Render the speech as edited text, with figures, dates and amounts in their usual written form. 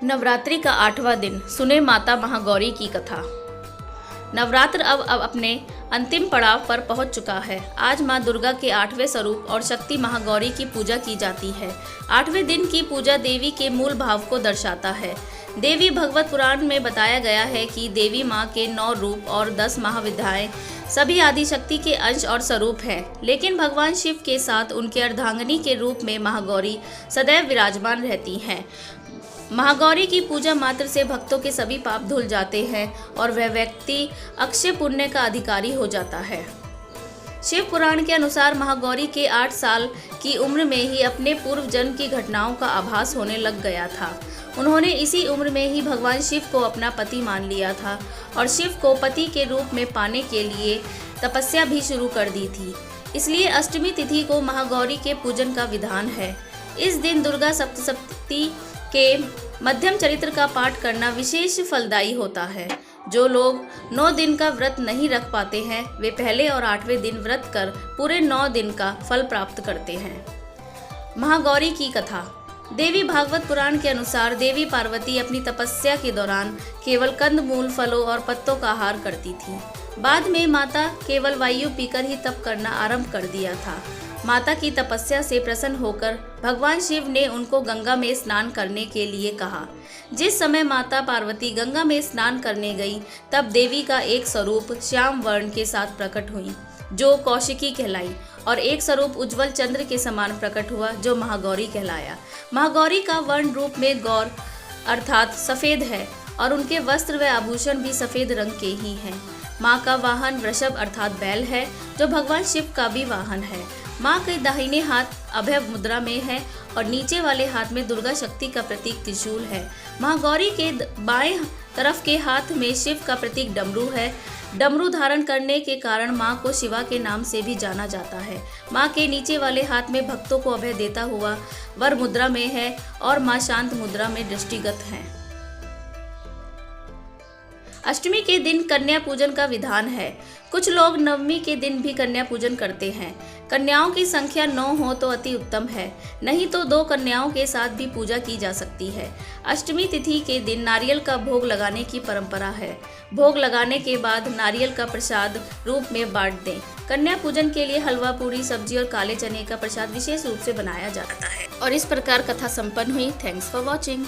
नवरात्रि का 8वां दिन, सुने माता महागौरी की कथा। नवरात्र अब अपने अंतिम पड़ाव पर पहुंच चुका है। आज मां दुर्गा के 8वें स्वरूप और शक्ति महागौरी की पूजा की जाती है। 8वें दिन की पूजा देवी के मूल भाव को दर्शाता है। देवी भगवत पुराण में बताया गया है कि देवी मां के 9 रूप और 10 महाविद्याएं सभी आदिशक्ति के अंश और स्वरूप हैं, लेकिन भगवान शिव के साथ उनके अर्धांगिनी के रूप में महागौरी सदैव विराजमान रहती हैं। महागौरी की पूजा मात्र से भक्तों के सभी पाप धुल जाते हैं और वह व्यक्ति अक्षय पुण्य का अधिकारी हो जाता है। शिव पुराण के अनुसार महागौरी के 8 साल की उम्र में ही अपने पूर्व जन्म की घटनाओं का आभास होने लग गया था। उन्होंने इसी उम्र में ही भगवान शिव को अपना पति मान लिया था और शिव को पति के रूप में पाने के लिए तपस्या भी शुरू कर दी थी। इसलिए अष्टमी तिथि को महागौरी के पूजन का विधान है। इस दिन दुर्गा सप्तशती के मध्यम चरित्र का पाठ करना विशेष फलदायी होता है। जो लोग 9 दिन का व्रत नहीं रख पाते हैं, वे पहले और 8वें दिन व्रत कर पूरे 9 दिन का फल प्राप्त करते हैं। महागौरी की कथा। देवी भागवत पुराण के अनुसार देवी पार्वती अपनी तपस्या के दौरान केवल कंदमूल, फलों और पत्तों का आहार करती थी। बाद में माता केवल वायु पीकर ही तप करना आरंभ कर दिया था। माता की तपस्या से प्रसन्न होकर भगवान शिव ने उनको गंगा में स्नान करने के लिए कहा। जिस समय माता पार्वती गंगा में स्नान करने गई, तब देवी का एक स्वरूप श्याम वर्ण के साथ प्रकट हुई, जो कौशिकी कहलाई, और एक स्वरूप उज्जवल चंद्र के समान प्रकट हुआ, जो महागौरी कहलाया। महागौरी का वर्ण रूप में गौर अर्थात सफेद है और उनके वस्त्र व आभूषण भी सफेद रंग के ही हैं। माँ का वाहन वृषभ अर्थात बैल है, जो भगवान शिव का भी वाहन है। माँ के दाहिने हाथ अभय मुद्रा में है और नीचे वाले हाथ में दुर्गा शक्ति का प्रतीक त्रिशूल है। महागौरी के बाएं तरफ के हाथ में शिव का प्रतीक डमरू है। डमरू धारण करने के कारण माँ को शिवा के नाम से भी जाना जाता है। माँ के नीचे वाले हाथ में भक्तों को अभय देता हुआ वर मुद्रा में है और माँ शांत मुद्रा में दृष्टिगत हैं। अष्टमी के दिन कन्या पूजन का विधान है। कुछ लोग नवमी के दिन भी कन्या पूजन करते हैं। कन्याओं की संख्या 9 हो तो अति उत्तम है, नहीं तो 2 कन्याओं के साथ भी पूजा की जा सकती है। अष्टमी तिथि के दिन नारियल का भोग लगाने की परंपरा है। भोग लगाने के बाद नारियल का प्रसाद रूप में बांट दें। कन्या पूजन के लिए हलवा, पूरी, सब्जी और काले चने का प्रसाद विशेष रूप से बनाया जाता है। और इस प्रकार कथा संपन्न हुई। Thanks for watching.